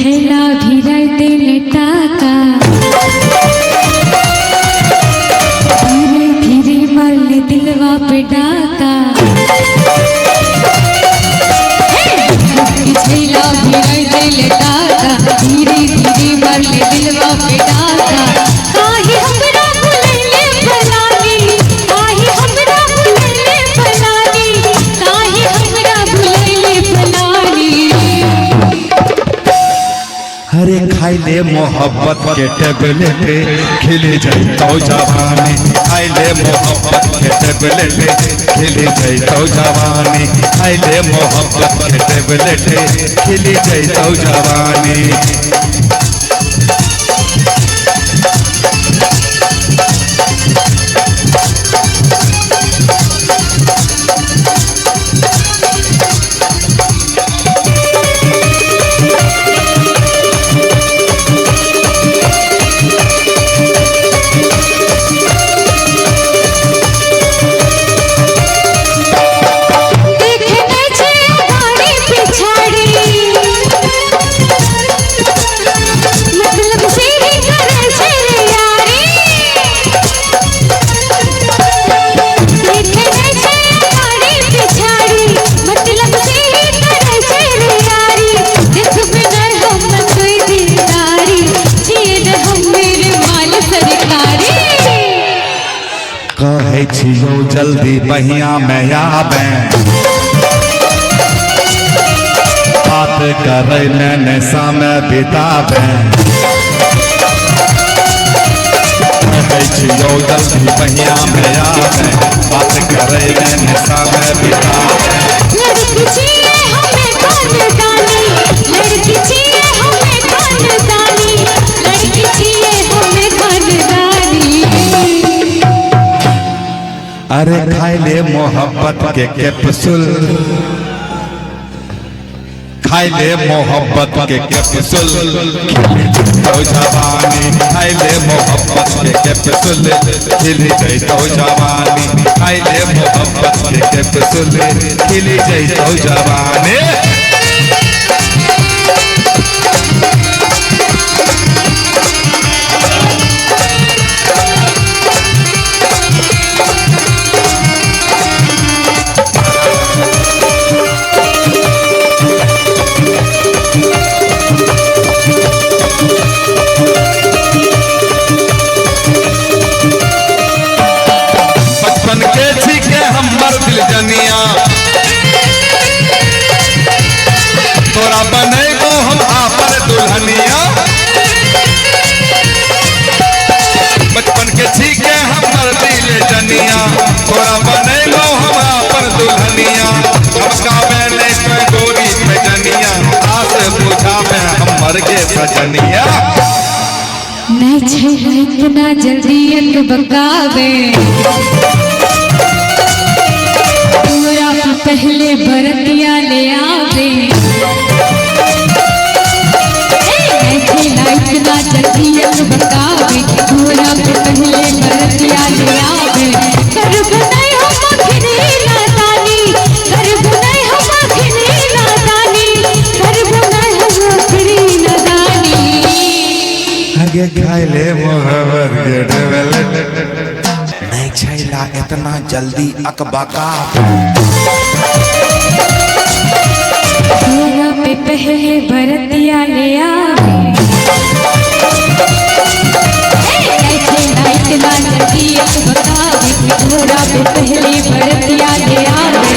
छैला भिरते टाका धीरे धीरे मरल दिलवा पे डाका छैला भिरते टाका धीरे धीरे मरल दिलवा पे डाका काहे हमरा भुलैले फलानी काहे हमरा भुलैले फलानी काहे हमरा भुलैले फलानी। हरे खाइले मोहब्बत के टेबलेट खिले जाइतो जवानी खाइले मोहब्बत के टेबलेट खिले जाइतो जवानी खाइले मोहब्बत के टेबलेट खिले जाइतो जवानी। कहे छियो जल्दी बहिया में आबे बात करे ने समय बिताबे कहे छियो जल्दी बहिया में आबे बात करे ने समय बिताबे। लड़की चाहिए हमें खानदानी लड़की चाहिए हमें खानदानी लड़की चाहिए हमें खानदानी। अरे खाइले मोहब्बत के कैप्सूल खाइले मोहब्बत के कैप्सूल तो जवानी खाइले मोहब्बत के कैप्सूल खिली जाइतो जवानी खाइले मोहब्बत के कैप्सूल खिली जाइतो जवानी। तोरा बनेगो हम आपन दुल्हनिया बचपन के छीके हमर दिल जनिया तोरा बनेगो हम आपन दुल्हनिया हमका बेले कोई गोरी पे जनिया आस बुझा में हमर के सजनिया। नहीं छैला इतना जल्दी एक बकावे पूरा पहले बरतिया ले आवे इतना जल्दी एक बकावे पूरा पहले बरतिया ले आवे करब नहीं हम आखिरी नादानी करब नहीं हम आखिरी नादानी करब नहीं हम आखिरी नादानी। आगे खाइले मोहब्बत के टेबलेट नहीं छैला इतना जल्दी अकबका पूरा पे पहले बरतिया ले आवे इतना जल्दी बतावे पूरा पे पहले बरतिया ले आवे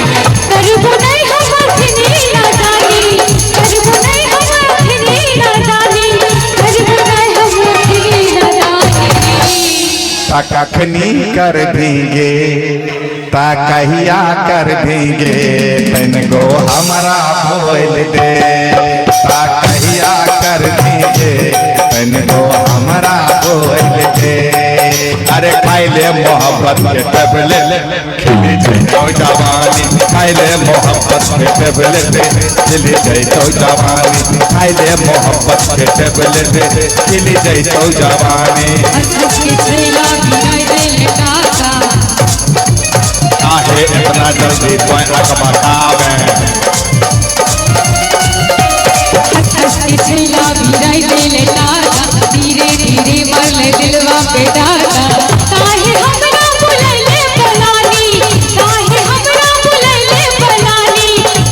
करबो नहीं हम आखिरी नादानी करबो नहीं हम आखिरी नादानी करबो नहीं हम आखिरी नादानी। कखनी कर देंगे ता कहिया कर देंगे तन गो हमारा बोल दे ता कहिया कर देंगे तन गो हमारा बोल दे। अरे खाइले मोहब्बत के टेबलेट खिली जाइतो जवानी खाइले मोहब्बत के टेबलेट खिली जाइतो जवानी खाइले मोहब्बत के टेबलेट खिली जाइतो जवानी। काहे इतना जल्दी कोई अकबकावे हंसती छैला भिराई देले टाका धीरे धीरे मरले दिलवा पे डाका काहे हमरा बुलैले पलानी काहे हमरा बुलैले पलानी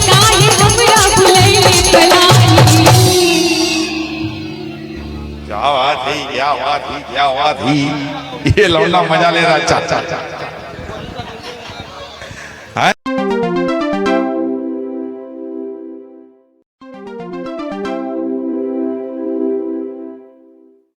काहे हमरा बुलैले पलानी क्या बात है, क्या बात है, क्या बात है। ये लौंडा मजा ले रहा है। चा चा चा